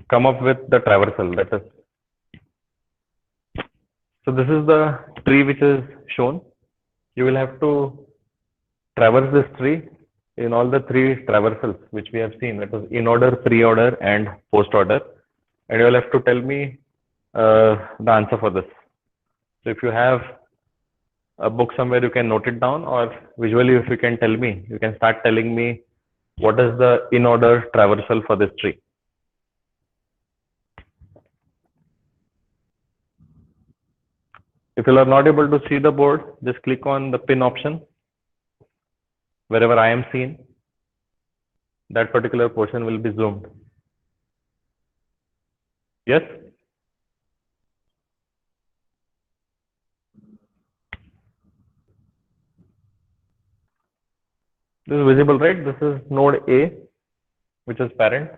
come up with the traversal. That is, so this is the tree which is shown. You will have to traverse this tree in all the three traversals which we have seen. That is in order, pre-order, and post-order. And you will have to tell me the answer for this. So if you have a book somewhere, you can note it down, or visually, if you can tell me, you can start telling me what is the in order traversal for this tree. If you are not able to see the board, just click on the pin option. Wherever I am seen, that particular portion will be zoomed. Yes? This is visible, right? This is node A, which is parent.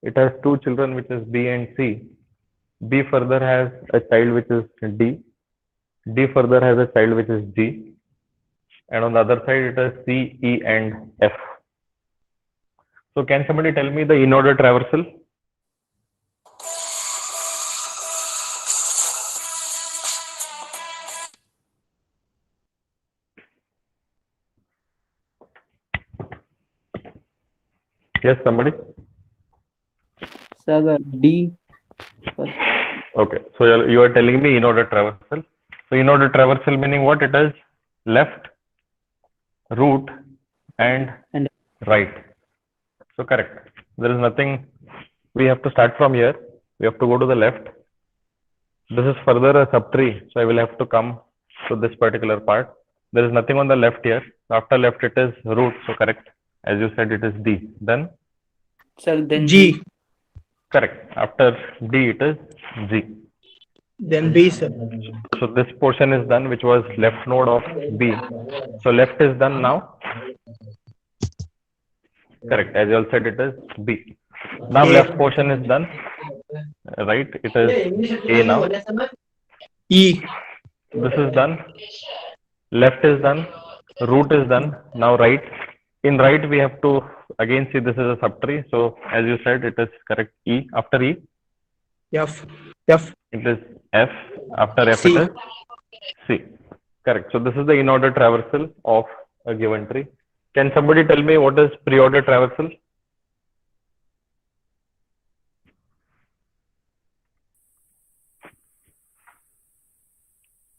It has two children, which is B and C. B further has a child, which is D. D further has a child, which is G. And on the other side, it has C, E, and F. So can somebody tell me the in order traversal? Yes, somebody? Sir, the D first. Okay, so you are telling me in order traversal. So in order traversal meaning what? It is left, root, and right. So correct. There is nothing. We have to start from here. We have to go to the left. This is further a subtree, so I will have to come to this particular part. There is nothing on the left here. After left, it is root. So correct. As you said, it is D. Then Sir, then G. correct. After D, it is G. Then B, sir. So this portion is done, which was left node of B. So left is done now. Correct. As you all said, it is B. Now left portion is done. Right. It is A now. E. This is done. Left is done. Root is done. Now right. In right, we have to again see this is a subtree. So as you said, it is correct. E. After E, F. F. it is F. After F, C. it is C. Correct. So this is the in order traversal of a given tree. Can somebody tell me what is pre-order traversal?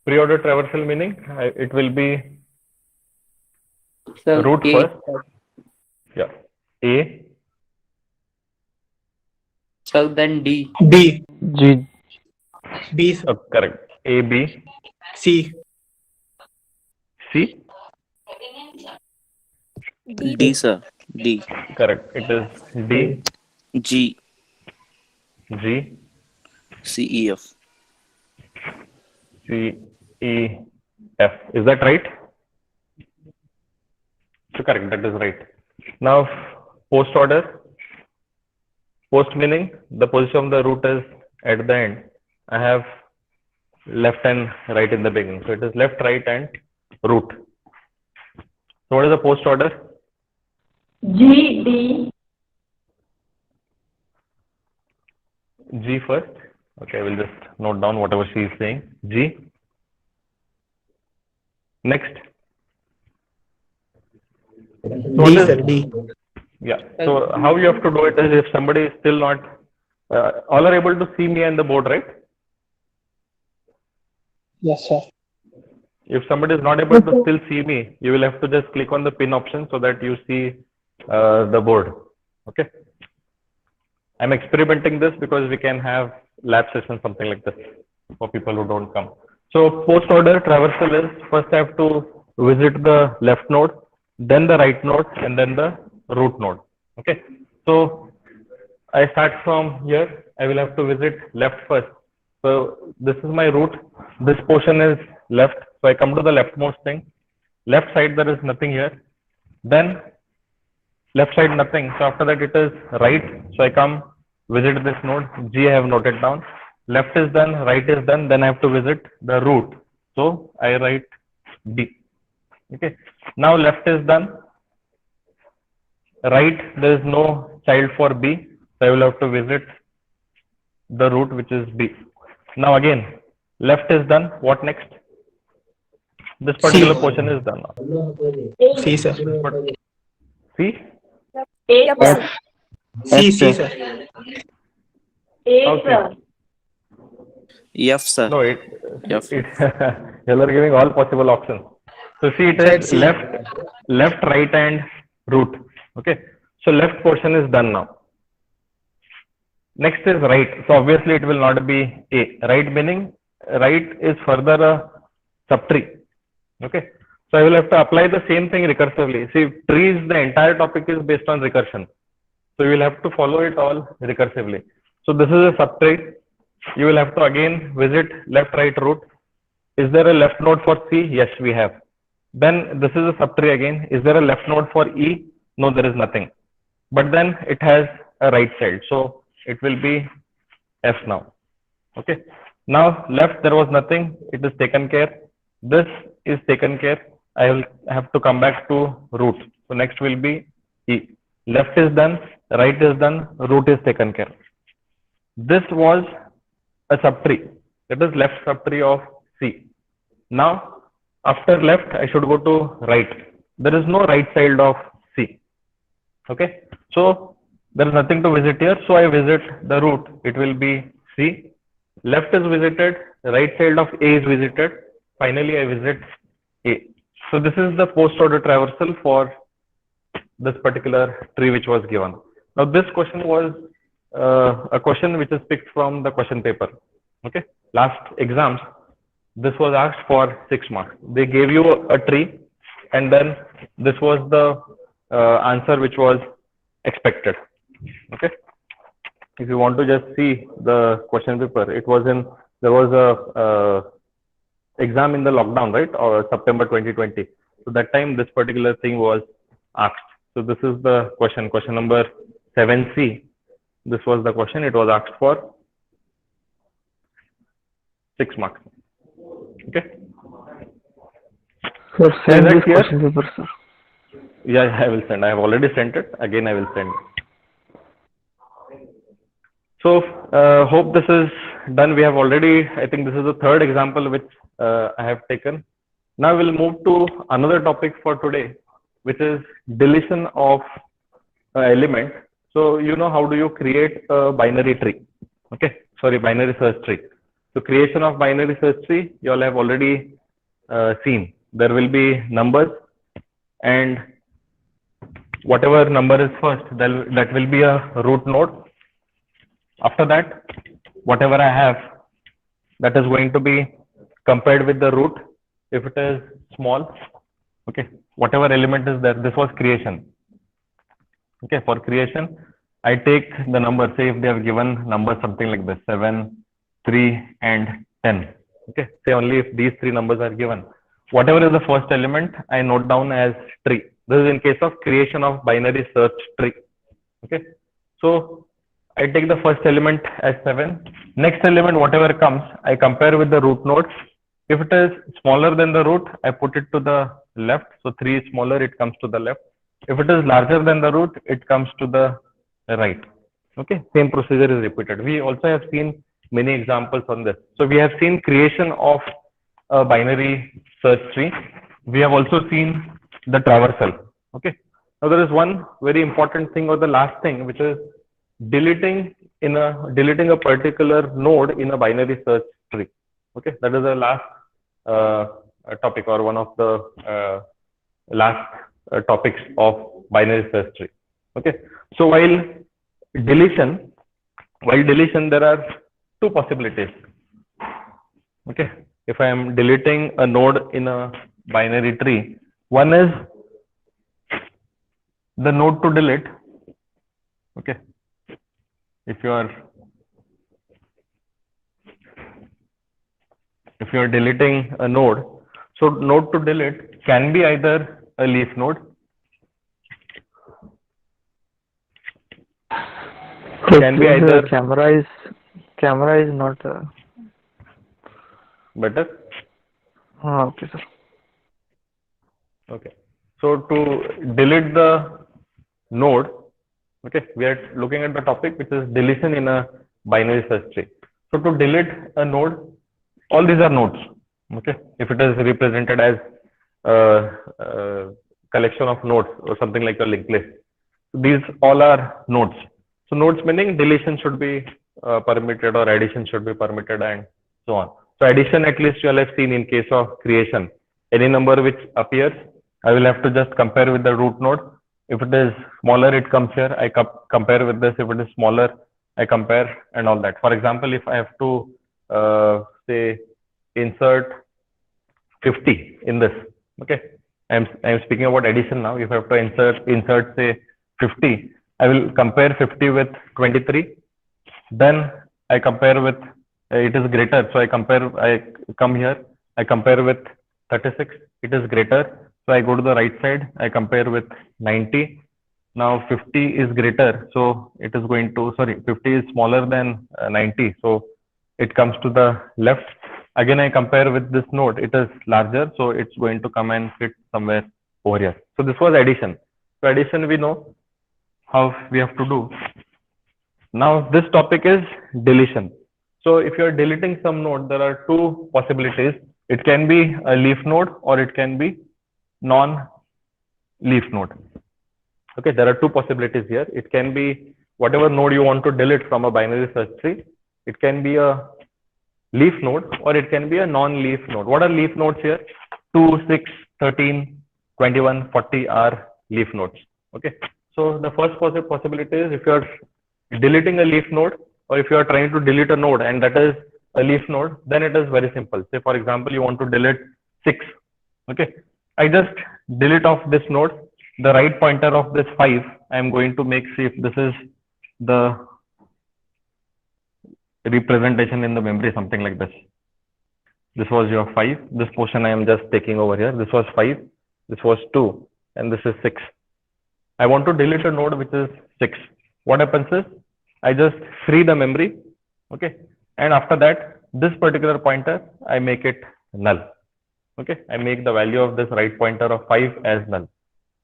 Pre-order traversal meaning it will be Sir, root A. first. Yeah. A. Sir, then D. B. G. B, sir. Correct. A, B, C. C. D, sir. D. Correct. It is D, G. G, C, E, F. C, E, F. Is that right? So correct. That is right. Now post order. Post meaning the position of the root is at the end. I have left and right in the beginning. So it is left, right, and root. So what is the post order? G, D. G first. Okay, I will just note down whatever she is saying. G. Next. So what D, is- sir. D. Yeah. So how you have to do it is if somebody is still not, all are able to see me and the board, right? Yes, sir. If somebody is not able to still see me, you will have to just click on the pin option so that you see the board. Okay. I'm experimenting this because we can have lab session, something like this for people who don't come. So post order traversal is first I have to visit the left node, then the right node, and then the root node. Okay. So I start from here. I will have to visit left first. So this is my root. This portion is left. So I come to the leftmost thing. Left side, there is nothing here. Then left side, nothing. So after that, it is right. So I come visit this node. G I have noted down. Left is done. Right is done. Then I have to visit the root. So I write D. Okay. Now left is done. Right, there is no child for B. So I will have to visit the root which is B. Now again, left is done. What next? This particular portion is done now. C, sir. See? A, sir. C, sir. A, Okay. sir. F, sir. No, F. you are giving all possible options. So see, it Side is C. left, right, and root. Okay. So left portion is done now. Next is right. So obviously it will not be A. Right meaning right is further a subtree. Okay. So I will have to apply the same thing recursively. See, trees, the entire topic is based on recursion. So you will have to follow it all recursively. So this is a subtree. You will have to again visit left, right, root. Is there a left node for C? Yes, we have. Then this is a subtree again. Is there a left node for E? No, there is nothing. But then it has a right child. So it will be F now. Okay. Now left there was nothing. It is taken care. This is taken care. I will have to come back to root. So next will be E. Left is done. Right is done. Root is taken care. This was a subtree. That is left subtree of C. Now after left I should go to right. There is no right child of C. Okay. So there is nothing to visit here. So I visit the root. It will be C. Left is visited. Right child of A is visited. Finally I visit A. So this is the post order traversal for this particular tree which was given. Now this question was a question which is picked from the question paper. Okay. Last exams, this was asked for 6 marks. They gave you a tree and then this was the answer which was expected. Okay. If you want to just see the question paper, it was in, there was a exam in the lockdown, right? Or September 2020. So that time this particular thing was asked. So this is the question number 7C. This was the question. It was asked for 6 marks. Okay. Sir, send Is that this clear? question paper, sir. Yeah, I will send. I have already sent it. Again, I will send. So, hope this is done. We have already, I think this is the third example which I have taken. Now we'll move to another topic for today, which is deletion of element. So, you know, how do you create a binary tree? Okay, sorry, binary search tree. So, creation of binary search tree, you all have already seen. There will be numbers and whatever number is first, that will be a root node. After that, whatever I have, that is going to be compared with the root. If it is small, okay, whatever element is there, this was creation. Okay, for creation, I take the number, say if they have given numbers something like this, 7, 3, and 10. Okay, say only if these 3 numbers are given. Whatever is the first element, I note down as tree. This is in case of creation of binary search tree. Okay, so I take the first element as 7. Next element, whatever comes, I compare with the root nodes. If it is smaller than the root, I put it to the left. So 3 is smaller, it comes to the left. If it is larger than the root, it comes to the right. Okay, same procedure is repeated. We also have seen many examples on this. So we have seen creation of a binary search tree. We have also seen the traversal. Okay, now there is one very important thing, or the last thing, which is deleting a particular node in a binary search tree. Okay, that is the last topic, or one of the last topics of binary search tree. Okay, so while deletion, there are 2 possibilities. Okay, if I am deleting a node in a binary tree, one is the node to delete. Okay, if you are deleting a node, so node to delete can be either a leaf node, can be either camera is not. better. Okay, sir. Okay, so to delete the node, okay, we are looking at the topic which is deletion in a binary search tree. So to delete a node, all these are nodes. Okay, if it is represented as a collection of nodes or something like a linked list, these all are nodes. So nodes meaning deletion should be permitted or addition should be permitted and so on. So addition, at least you will have seen in case of creation, any number which appears, I will have to just compare with the root node. If it is smaller, it comes here. I compare with this. If it is smaller, I compare and all that. For example, if I have to say insert 50 in this, okay, I'm speaking about addition now. If I have to insert say 50, I will compare 50 with 23. Then I compare with it is greater, so I come here, I compare with 36, it is greater, so I go to the right side, I compare with 90. Now 50 is greater, so it is going to, sorry, 50 is smaller than 90, so it comes to the left. Again, I compare with this node, it is larger, so it's going to come and fit somewhere over here. So this was addition. So addition we know how we have to do. Now this topic is deletion. So if you are deleting some node, there are two possibilities. It can be a leaf node or it can be non-leaf node. Okay, there are two possibilities here. It can be whatever node you want to delete from a binary search tree. It can be a leaf node or it can be a non-leaf node. What are leaf nodes here? 2, 6, 13, 21, 40 are leaf nodes. Okay, so the first possibility is if you are deleting a leaf node, or if you are trying to delete a node and that is a leaf node, then it is very simple. Say for example, you want to delete 6. Okay, I just delete off this node. The right pointer of this 5, I am going to make, see if this is the representation in the memory, something like this. This was your 5. This portion I am just taking over here. This was 5. This was 2. And this is 6. I want to delete a node which is 6. What happens is, I just free the memory, okay, and after that, this particular pointer, I make it null, okay, I make the value of this right pointer of 5 as null.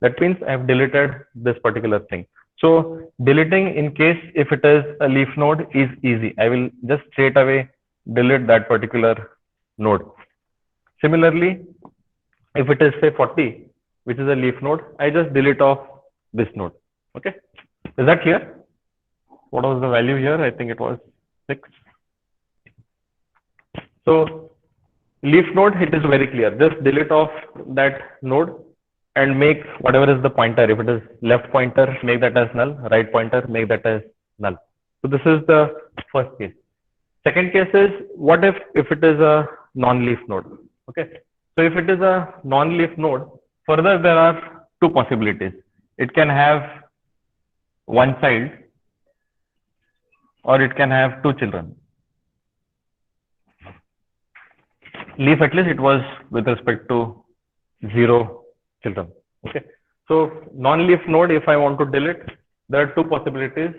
That means I have deleted this particular thing. So deleting in case if it is a leaf node is easy. I will just straight away delete that particular node. Similarly, if it is say 40, which is a leaf node, I just delete off this node, okay. Is that clear? What was the value here? I think it was 6. So leaf node, it is very clear. Just delete off that node and make whatever is the pointer. If it is left pointer, make that as null. Right pointer, make that as null. So this is the first case. Second case is, what if it is a non-leaf node? Okay. So if it is a non-leaf node, further there are two possibilities. It can have one child, or it can have 2 children. Leaf, at least it was with respect to 0 children. Okay. So non-leaf node, if I want to delete, there are two possibilities,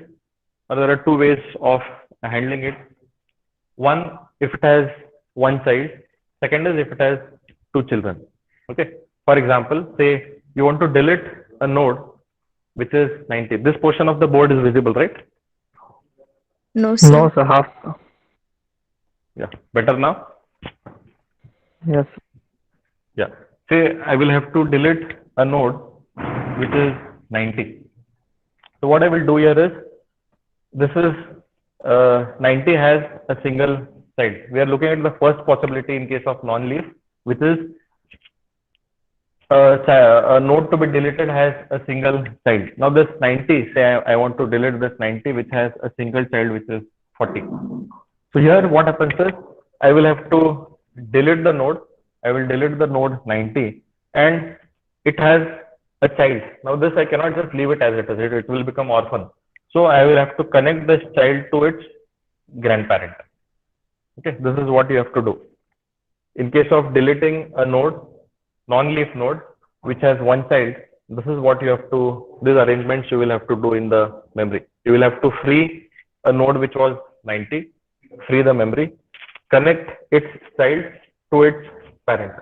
or there are two ways of handling it. One, if it has one child. Second is if it has 2 children. Okay. For example, say you want to delete a node which is 90. This portion of the board is visible, right? No, sir. No, sir. Half. Yeah. Better now? Yes. Yeah. Say I will have to delete a node which is 90. So what I will do here is, this is 90 has a single child. We are looking at the first possibility in case of non-leaf, which is a node to be deleted has a single child. Now this 90, say I want to delete this 90 which has a single child which is 40. So here what happens is, I will have to delete the node. I will delete the node 90 and it has a child. Now this I cannot just leave it as it is. It will become orphan. So I will have to connect this child to its grandparent. Okay, this is what you have to do. In case of deleting a node, non-leaf node, which has one child, this is what you have to, these arrangements you will have to do in the memory. You will have to free a node which was 90, free the memory, connect its child to its parent.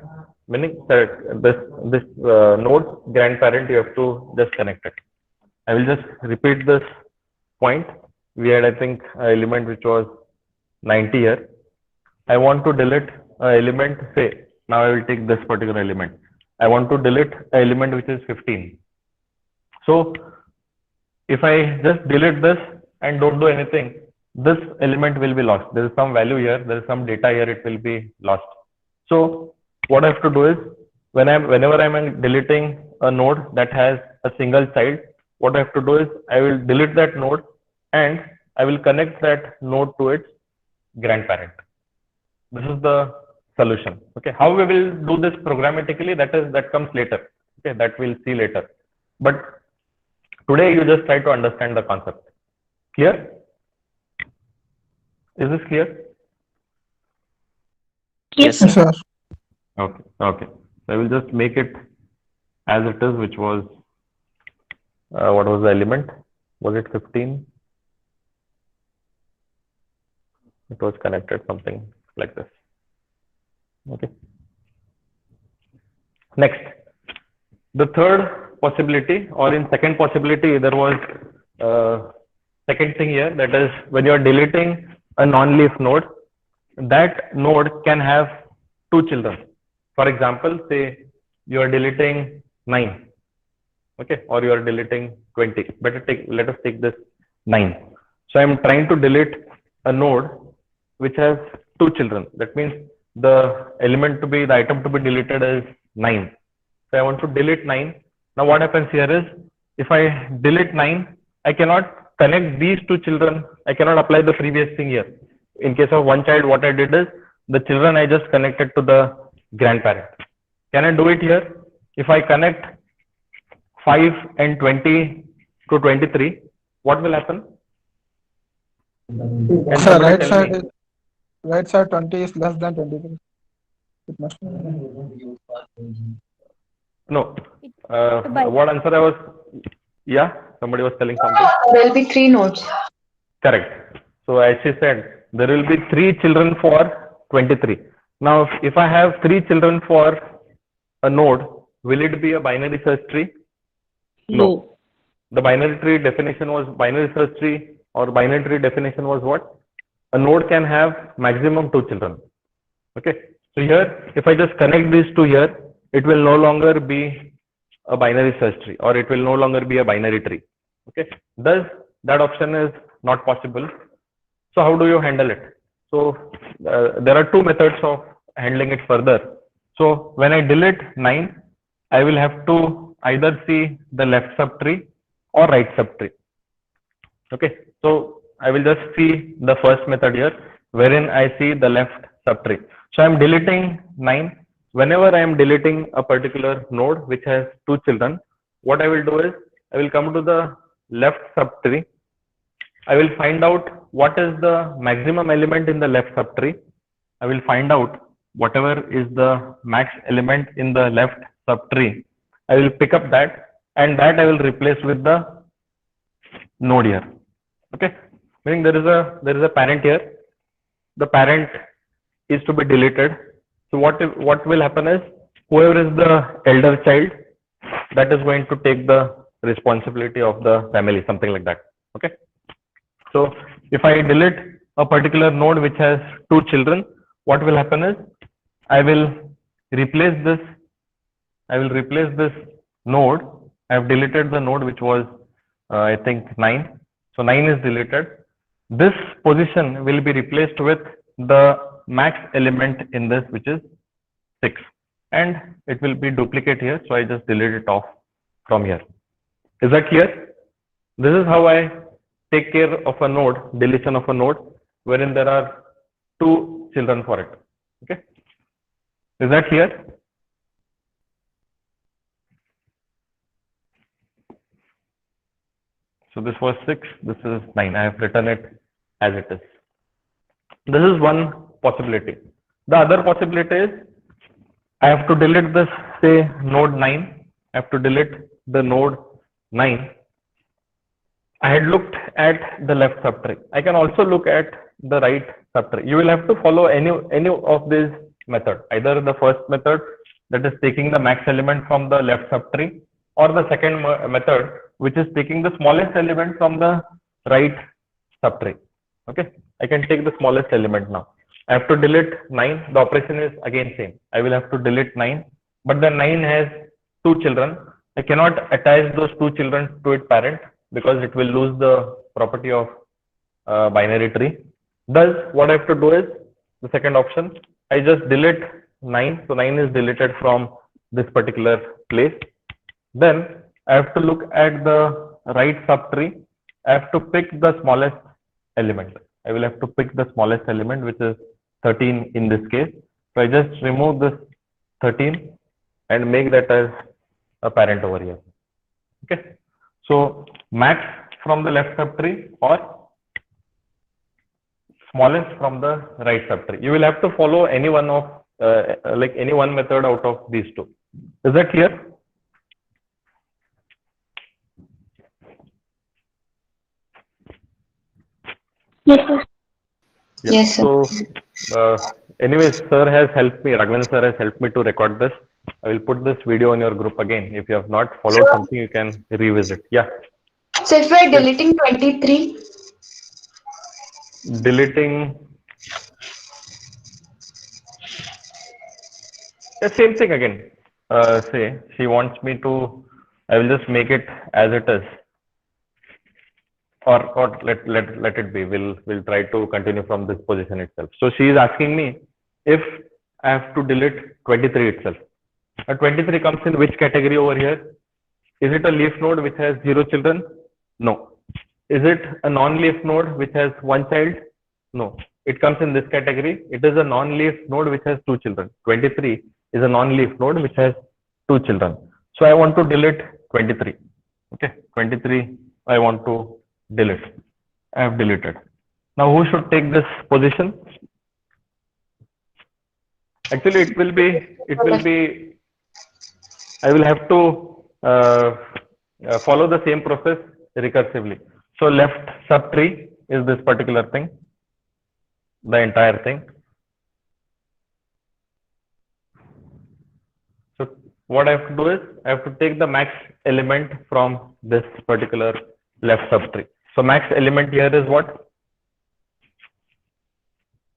Meaning that this node grandparent, you have to just connect it. I will just repeat this point. we had, I think, an element which was 90 here. I want to delete an element, say, now I will take this particular element. I want to delete an element which is 15. So if I just delete this and don't do anything, this element will be lost. There is some value here, there is some data here, it will be lost. So what I have to do is, whenever I'm deleting a node that has a single child, what I have to do is I will delete that node and I will connect that node to its grandparent. This is the solution. Okay, how we will do this programmatically, that comes later. Okay, that we'll see later. But today you just try to understand the concept. Clear? Is this clear? Yes, Yes, sir. sir. Okay, okay. So I will just make it as it is, which was, what was the element? Was it 15? It was connected something like this. Okay. Next, the third possibility, or in second possibility, there was second thing here, that is when you are deleting a non-leaf node, that node can have two children. For example, say you are deleting 9, okay, or you are deleting 20. Let us take this 9. So I am trying to delete a node which has two children. That means the item to be deleted is 9. So I want to delete 9. Now what happens here is, if I delete 9, I cannot connect these two children. I cannot apply the previous thing here. In case of one child, what I did is, the children I just connected to the grandparent. Can I do it here? If I connect 5 and 20 to 23, what will happen? Can Sir, somebody tell me? right side 20 is less than 23. It must be. No. By- What answer I was? Yeah, somebody was telling something. There will be 3 nodes. Correct. So as she said, there will be 3 children for 23. Now, if I have 3 children for a node, will it be a binary search tree? No. The binary tree definition was what? A node can have maximum 2 children. Okay. So here, if I just connect these two here, it will no longer be a binary search tree, or it will no longer be a binary tree. Okay. Thus, that option is not possible. So how do you handle it? So there are two methods of handling it further. So when I delete 9, I will have to either see the left subtree or right subtree. Okay. So I will just see the first method here, wherein I see the left subtree. So I am deleting 9. Whenever I am deleting a particular node which has 2 children, what I will do is, I will come to the left subtree. I will find out what is the maximum element in the left subtree. I will find out whatever is the max element in the left subtree. I will pick up that, and that I will replace with the node here. Okay. Meaning there is a parent here. The parent is to be deleted. So what will happen is, whoever is the elder child, that is going to take the responsibility of the family, something like that. Okay. So if I delete a particular node which has 2 children, what will happen is, I will replace this node. I have deleted the node which was I think 9. So 9 is deleted. This position will be replaced with the max element in this, which is 6, and it will be duplicate here. So I just delete it off from here. Is that clear? This is how I take care of a node, deletion of a node, wherein there are 2 children for it. Okay. Is that clear? So this was 6, this is 9. I have written it as it is. This is one possibility. The other possibility is, I have to delete this, say, node 9. I have to delete the node 9. I had looked at the left subtree. I can also look at the right subtree. You will have to follow any of these methods. Either the first method, that is taking the max element from the left subtree, or the second method, which is taking the smallest element from the right subtree. Okay, I can take the smallest element now. I have to delete 9. The operation is again same. I will have to delete 9, but the 9 has 2 children. I cannot attach those 2 children to its parent because it will lose the property of binary tree. Thus, what I have to do is the second option. I just delete 9. So 9 is deleted from this particular place. Then I have to look at the right subtree. I have to pick the smallest element. I will have to pick the smallest element, which is 13 in this case. So I just remove this 13 and make that as a parent over here. Okay. So max from the left subtree or smallest from the right subtree. You will have to follow any one of like any one method out of these two. Is that clear? Yes, sir. Yeah. Yes, sir. So, anyways, sir has helped me. Raghavan sir has helped me to record this. I will put this video on your group again. If you have not followed Sure. something, you can revisit. Yeah. So if we're deleting 23, Deleting. Yeah, same thing again. Say she wants me to. I will just make it as it is. Or let it be. We'll try to continue from this position itself. So she is asking me if I have to delete 23 itself. 23 comes in which category over here? Is it a leaf node which has 0 children? No. Is it a non-leaf node which has 1 child? No. It comes in this category. It is a non-leaf node which has 2 children. 23 is a non-leaf node which has 2 children. So I want to delete 23. Okay, 23 I want to delete. I have deleted. Now who should take this position? Actually, it will be, I will have to follow the same process recursively. So left subtree is this particular thing, the entire thing. So what I have to do is I have to take the max element from this particular left subtree. So max element here is what?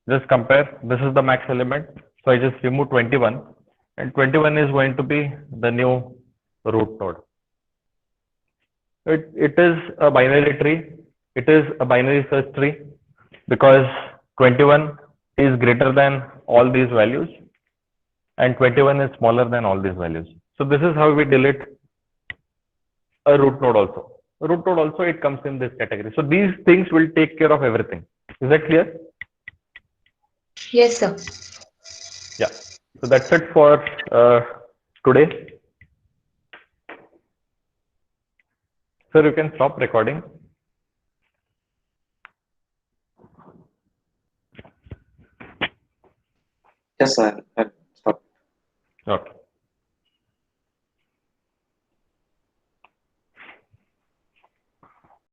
Just compare. This is the max element. So I just remove 21 and 21 is going to be the new root node. It is a binary tree. It is a binary search tree because 21 is greater than all these values and 21 is smaller than all these values. So this is how we delete a root node also. A root node also, it comes in this category. So these things will take care of everything. Is that clear? yes, sir. Yeah. So that's it for today. Sir, you can stop recording. Yes, sir.